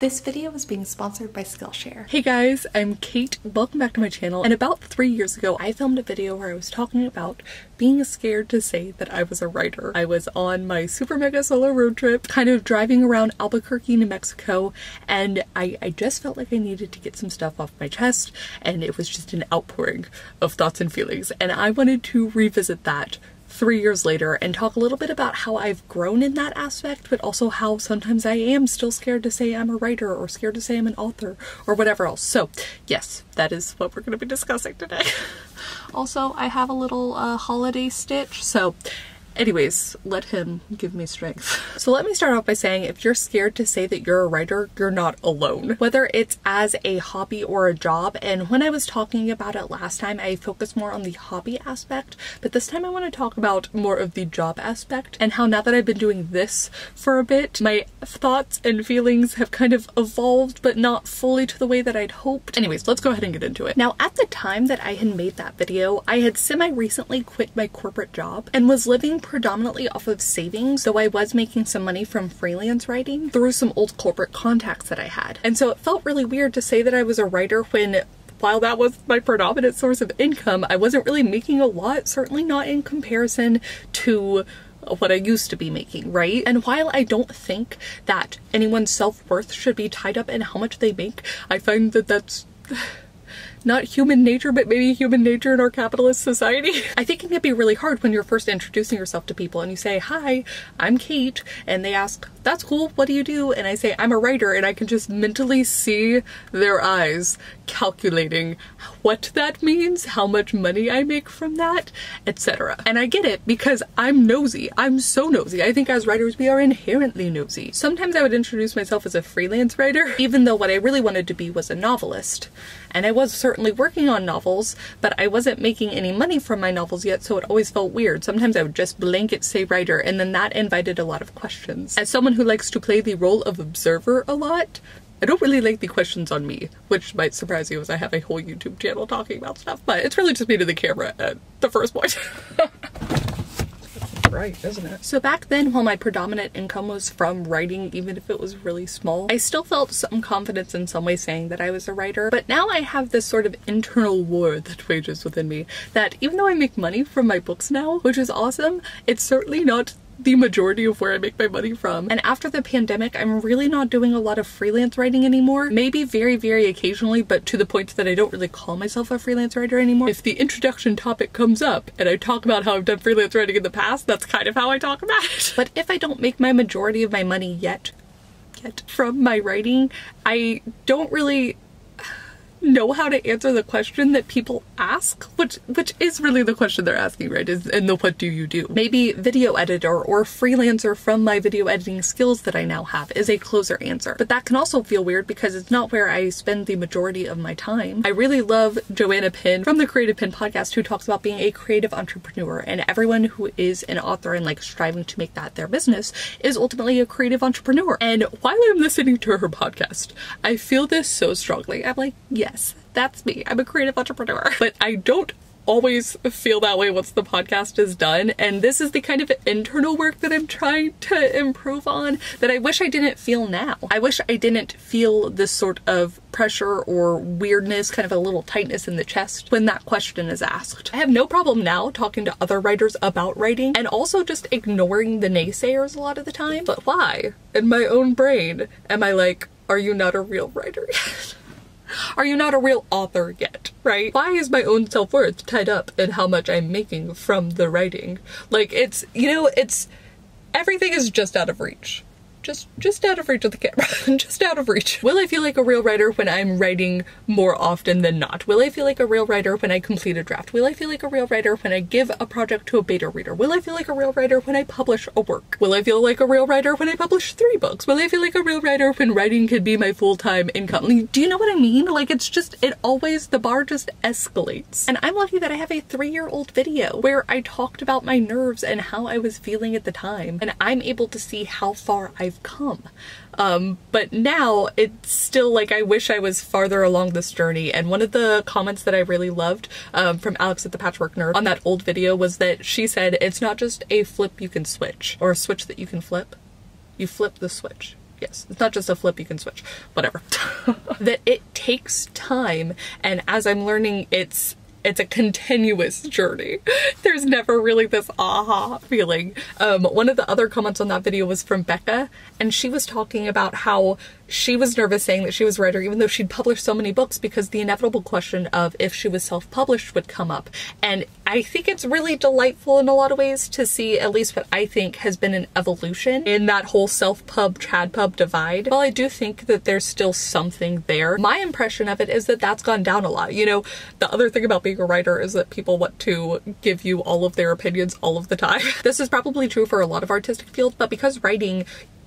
This video is being sponsored by Skillshare. Hey guys, I'm Kate. Welcome back to my channel. And about 3 years ago, I filmed a video where I was talking about being scared to say that I was a writer. I was on my super mega solo road trip, kind of driving around Albuquerque, New Mexico, and I just felt like I needed to get some stuff off my chest, and it was just an outpouring of thoughts and feelings. And I wanted to revisit that 3 years later and talk a little bit about how I've grown in that aspect, but also how sometimes I am still scared to say I'm a writer or scared to say I'm an author or whatever else. So yes, that is what we're going to be discussing today. Also, I have a little holiday stitch, so anyways, let him give me strength. So let me start off by saying, if you're scared to say that you're a writer, you're not alone. Whether it's as a hobby or a job, and when I was talking about it last time, I focused more on the hobby aspect, but this time I want to talk about more of the job aspect, and how now that I've been doing this for a bit, my thoughts and feelings have kind of evolved, but not fully to the way that I'd hoped. Anyways, let's go ahead and get into it. Now, at the time that I had made that video, I had semi-recently quit my corporate job and was living predominantly off of savings, though I was making some money from freelance writing through some old corporate contacts that I had. And so it felt really weird to say that I was a writer when, while that was my predominant source of income, I wasn't really making a lot, certainly not in comparison to what I used to be making, right? And while I don't think that anyone's self-worth should be tied up in how much they make, I find that that's not human nature, but maybe human nature in our capitalist society. I think it can be really hard when you're first introducing yourself to people and you say, "Hi, I'm Kate," and they ask, "That's cool, what do you do?" And I say, "I'm a writer," and I can just mentally see their eyes calculating what that means, how much money I make from that, etc. And I get it, because I'm nosy. I'm so nosy. I think as writers we are inherently nosy. Sometimes I would introduce myself as a freelance writer, even though what I really wanted to be was a novelist. And I was certainly working on novels, but I wasn't making any money from my novels yet, so it always felt weird. Sometimes I would just blanket say writer, and then that invited a lot of questions. As someone who likes to play the role of observer a lot, I don't really like the questions on me, which might surprise you as I have a whole YouTube channel talking about stuff, but it's really just me to the camera at the first point. Right, isn't it? So back then, while my predominant income was from writing, even if it was really small, I still felt some confidence in some way saying that I was a writer. But now I have this sort of internal war that wages within me, that even though I make money from my books now, which is awesome, it's certainly not the majority of where I make my money from. And after the pandemic, I'm really not doing a lot of freelance writing anymore. Maybe very, very occasionally, but to the point that I don't really call myself a freelance writer anymore. If the introduction topic comes up and I talk about how I've done freelance writing in the past, that's kind of how I talk about it. But if I don't make my majority of my money yet from my writing, I don't really know how to answer the question that people ask, which is really the question they're asking, right? And the what do you do? Maybe video editor or freelancer from my video editing skills that I now have is a closer answer. But that can also feel weird because it's not where I spend the majority of my time. I really love Joanna Penn from the Creative Penn podcast, who talks about being a creative entrepreneur, and everyone who is an author and like striving to make that their business is ultimately a creative entrepreneur. And while I'm listening to her podcast, I feel this so strongly. I'm like, yes, that's me. I'm a creative entrepreneur. But I don't always feel that way once the podcast is done, and this is the kind of internal work that I'm trying to improve on that I wish I didn't feel now. I wish I didn't feel this sort of pressure or weirdness, kind of a little tightness in the chest when that question is asked. I have no problem now talking to other writers about writing, and also just ignoring the naysayers a lot of the time. But why, in my own brain, am I like, are you not a real writer yet? Are you not a real author yet, right? Why is my own self-worth tied up in how much I'm making from the writing? Like, it's, you know, it's, everything is just out of reach. Just out of reach of the camera. Just out of reach. Will I feel like a real writer when I'm writing more often than not? Will I feel like a real writer when I complete a draft? Will I feel like a real writer when I give a project to a beta reader? Will I feel like a real writer when I publish a work? Will I feel like a real writer when I publish 3 books? Will I feel like a real writer when writing could be my full-time income? Like, do you know what I mean? Like, it's just, it always, the bar just escalates. And I'm lucky that I have a 3-year-old video where I talked about my nerves and how I was feeling at the time, and I'm able to see how far I've come. But now it's still like, I wish I was farther along this journey. And one of the comments that I really loved from Alex at the Patchwork Nerd on that old video was that she said, it's not just a flip you can switch, or a switch that you can flip. You flip the switch. Yes, it's not just a flip you can switch, whatever. That it takes time, and as I'm learning, it's a continuous journey. There's never really this aha feeling. One of the other comments on that video was from Becca, and she was talking about how she was nervous saying that she was a writer even though she'd published so many books because the inevitable question of if she was self-published would come up. And I think it's really delightful in a lot of ways to see at least what I think has been an evolution in that whole self-pub, trad-pub divide. While I do think that there's still something there, my impression of it is that that's gone down a lot. You know, the other thing about being a writer is that people want to give you all of their opinions all of the time. This is probably true for a lot of artistic fields, but because writing,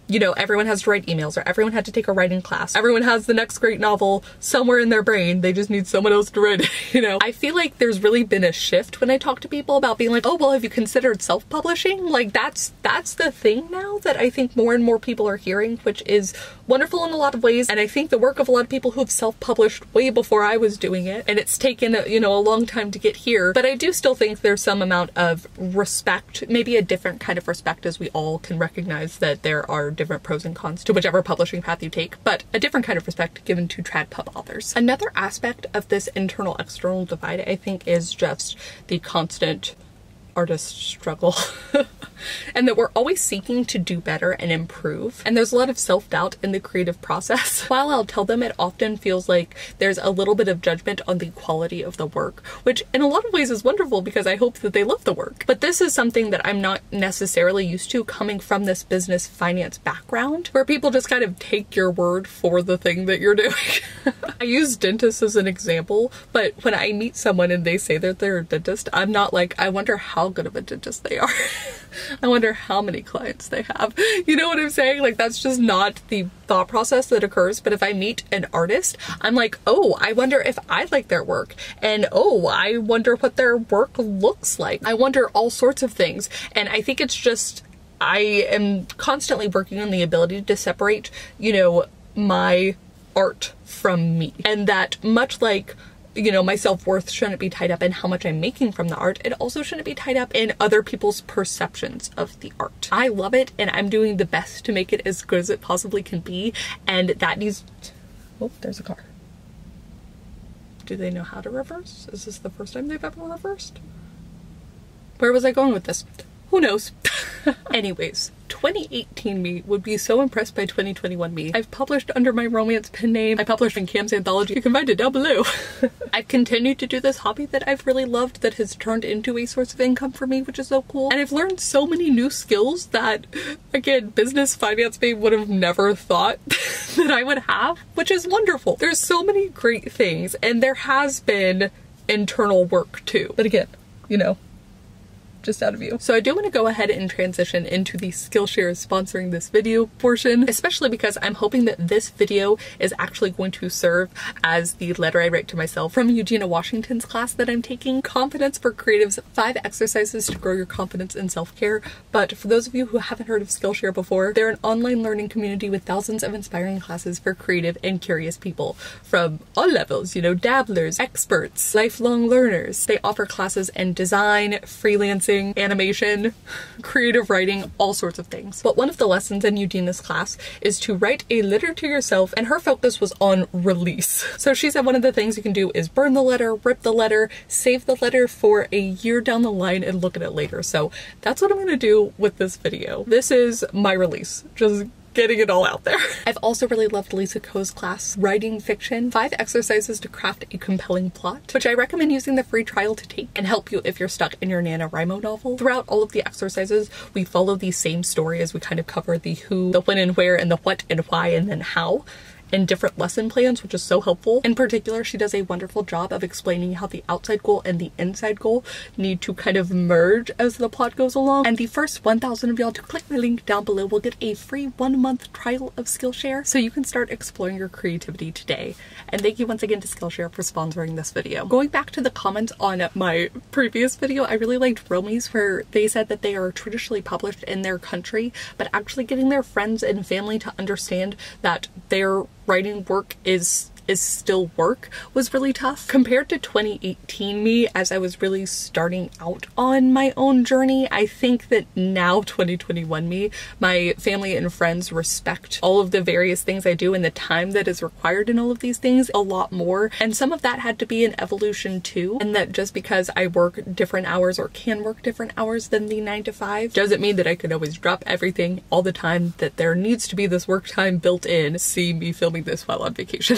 you know, everyone has to write emails, or everyone had to take a writing class. Everyone has the next great novel somewhere in their brain. They just need someone else to write it, you know? I feel like there's really been a shift when I talk to people about being like, oh, well, have you considered self-publishing? Like that's the thing now that I think more and more people are hearing, which is wonderful in a lot of ways. And I think the work of a lot of people who have self-published way before I was doing it, and it's taken, you know, a long time to get here. But I do still think there's some amount of respect, maybe a different kind of respect, as we all can recognize that there are different pros and cons to whichever publishing path you take, but a different kind of respect given to trad pub authors. Another aspect of this internal external divide, I think, is just the constant artist struggle. And that we're always seeking to do better and improve. And there's a lot of self-doubt in the creative process. While I'll tell them it often feels like there's a little bit of judgment on the quality of the work, which in a lot of ways is wonderful because I hope that they love the work. But this is something that I'm not necessarily used to coming from this business finance background, where people just kind of take your word for the thing that you're doing. I use dentists as an example, but when I meet someone and they say that they're a dentist, I'm not like, I wonder how good of a dentist they are. I wonder how many clients they have. You know what I'm saying? Like, that's just not the thought process that occurs. But if I meet an artist, I'm like, oh, I wonder if I like their work. And oh, I wonder what their work looks like. I wonder all sorts of things. And I think it's just, I am constantly working on the ability to separate, you know, my art from me. And that much like, you know, my self-worth shouldn't be tied up in how much I'm making from the art. It also shouldn't be tied up in other people's perceptions of the art. I love it and I'm doing the best to make it as good as it possibly can be. And that needs... Oh, there's a car. Do they know how to reverse? Is this the first time they've ever reversed? Where was I going with this? Who knows? Anyways, 2018 me would be so impressed by 2021 me. I've published under my romance pen name. I published in Cam's anthology. You can find it down below. I've continued to do this hobby that I've really loved that has turned into a source of income for me, which is so cool. And I've learned so many new skills that, again, business finance me would have never thought that I would have, which is wonderful. There's so many great things, and there has been internal work too. But again, you know, just out of view. So I do want to go ahead and transition into the Skillshare sponsoring this video portion, especially because I'm hoping that this video is actually going to serve as the letter I write to myself from Eugenia Washington's class that I'm taking, Confidence for Creatives, 5 Exercises to Grow Your Confidence in Self-Care. But for those of you who haven't heard of Skillshare before, they're an online learning community with thousands of inspiring classes for creative and curious people from all levels, you know, dabblers, experts, lifelong learners. They offer classes in design, freelancing, animation, creative writing, all sorts of things. But one of the lessons in Eugenia's class is to write a letter to yourself, and her focus was on release. So she said one of the things you can do is burn the letter, rip the letter, save the letter for a year down the line and look at it later. So that's what I'm gonna do with this video. This is my release. Just getting it all out there. I've also really loved Lisa Ko's class, Writing Fiction, 5 Exercises to Craft a Compelling Plot, which I recommend using the free trial to take and help you if you're stuck in your NaNoWriMo novel. Throughout all of the exercises, we follow the same story as we kind of cover the who, the when and where, and the what and why, and then how in different lesson plans, which is so helpful. In particular, she does a wonderful job of explaining how the outside goal and the inside goal need to kind of merge as the plot goes along. And the first 1,000 of y'all to click my link down below will get a free 1-month trial of Skillshare, so you can start exploring your creativity today. And thank you once again to Skillshare for sponsoring this video. Going back to the comments on my previous video, I really liked Romy's, where they said that they are traditionally published in their country, but actually getting their friends and family to understand that their writing work is is still work was really tough. Compared to 2018 me, as I was really starting out on my own journey, I think that now 2021 me, my family and friends respect all of the various things I do and the time that is required in all of these things a lot more. And some of that had to be an evolution too, and that just because I work different hours or can work different hours than the 9 to 5 doesn't mean that I can always drop everything all the time, that there needs to be this work time built in. See me filming this while on vacation.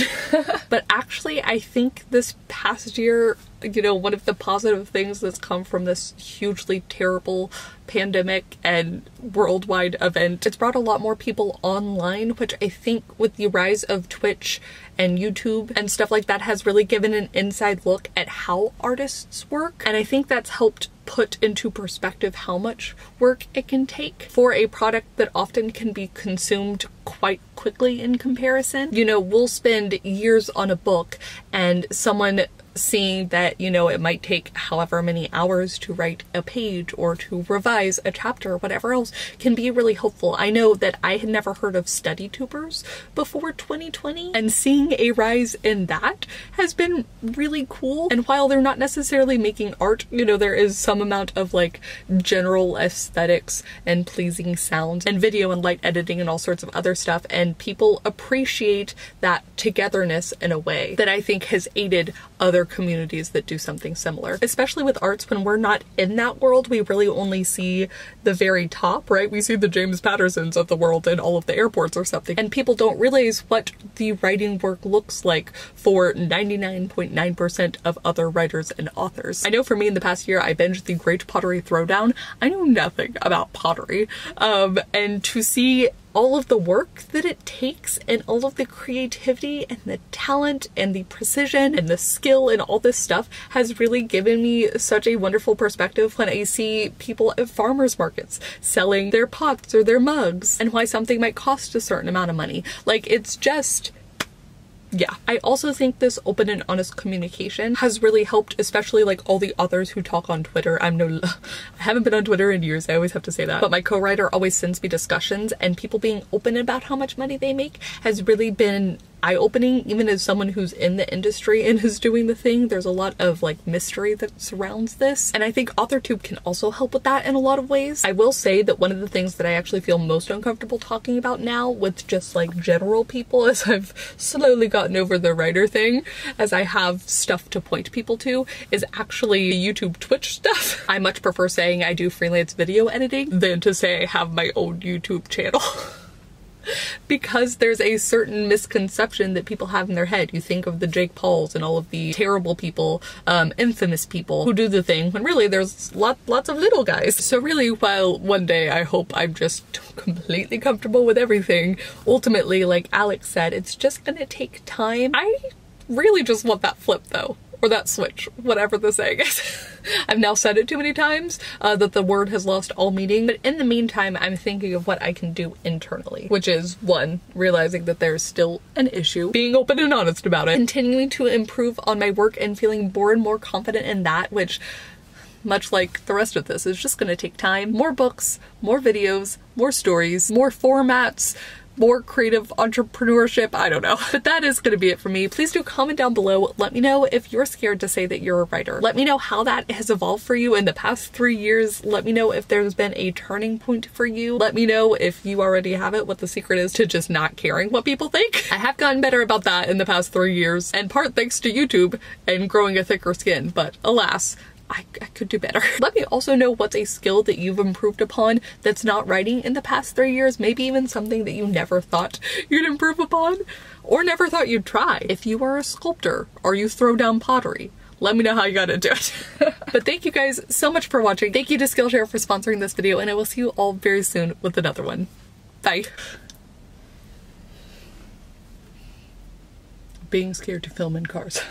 But actually, I think this past year, you know, one of the positive things that's come from this hugely terrible pandemic and worldwide event, it's brought a lot more people online, which I think with the rise of Twitch and YouTube and stuff like that has really given an inside look at how artists work. And I think that's helped put into perspective how much work it can take for a product that often can be consumed quite quickly in comparison. You know, we'll spend years on a book, and someone seeing that, you know, it might take however many hours to write a page or to revise a chapter or whatever else can be really helpful. I know that I had never heard of study tubers before 2020, and seeing a rise in that has been really cool. And while they're not necessarily making art, you know, there is some amount of like general aesthetics and pleasing sounds and video and light editing and all sorts of other stuff, and people appreciate that togetherness in a way that I think has aided other communities that do something similar. Especially with arts, when we're not in that world, we really only see the very top, right? We see the James Pattersons of the world in all of the airports or something, and people don't realize what the writing work looks like for 99.9% of other writers and authors. I know for me in the past year, I binged the Great Pottery Throwdown. I knew nothing about pottery, and to see all of the work that it takes and all of the creativity and the talent and the precision and the skill and all this stuff has really given me such a wonderful perspective when I see people at farmers markets selling their pots or their mugs, and why something might cost a certain amount of money. Like, it's just, yeah. I also think this open and honest communication has really helped, especially like all the others who talk on Twitter. I haven't been on Twitter in years, I always have to say that, but my co-writer always sends me discussions, and people being open about how much money they make has really been eye-opening. Even as someone who's in the industry and who's doing the thing, there's a lot of like mystery that surrounds this, and I think AuthorTube can also help with that in a lot of ways. I will say that one of the things that I actually feel most uncomfortable talking about now with just like general people, as I've slowly gotten over the writer thing, as I have stuff to point people to, is actually the YouTube Twitch stuff. I much prefer saying I do freelance video editing than to say I have my own YouTube channel. Because there's a certain misconception that people have in their head. You think of the Jake Pauls and all of the terrible people, infamous people who do the thing, when really there's lots of little guys. So really, while one day I hope I'm just completely comfortable with everything, ultimately, like Alex said, it's just gonna take time. I really just want that flip though. Or that switch, whatever the saying is. I've now said it too many times that the word has lost all meaning, but in the meantime, I'm thinking of what I can do internally, which is, one, realizing that there's still an issue, being open and honest about it, continuing to improve on my work and feeling more and more confident in that, which, much like the rest of this, is just gonna take time. More books, more videos, more stories, more formats, more creative entrepreneurship, I don't know. But that is gonna be it for me. Please do comment down below. Let me know if you're scared to say that you're a writer. Let me know how that has evolved for you in the past 3 years. Let me know if there's been a turning point for you. Let me know if you already have it, what the secret is to just not caring what people think. I have gotten better about that in the past 3 years, and part thanks to YouTube and growing a thicker skin, but alas, I could do better. Let me also know what's a skill that you've improved upon that's not writing in the past 3 years, maybe even something that you never thought you'd improve upon or never thought you'd try. If you are a sculptor or you throw down pottery, let me know how you got into it. But thank you guys so much for watching. Thank you to Skillshare for sponsoring this video, and I will see you all very soon with another one. Bye. Being scared to film in cars.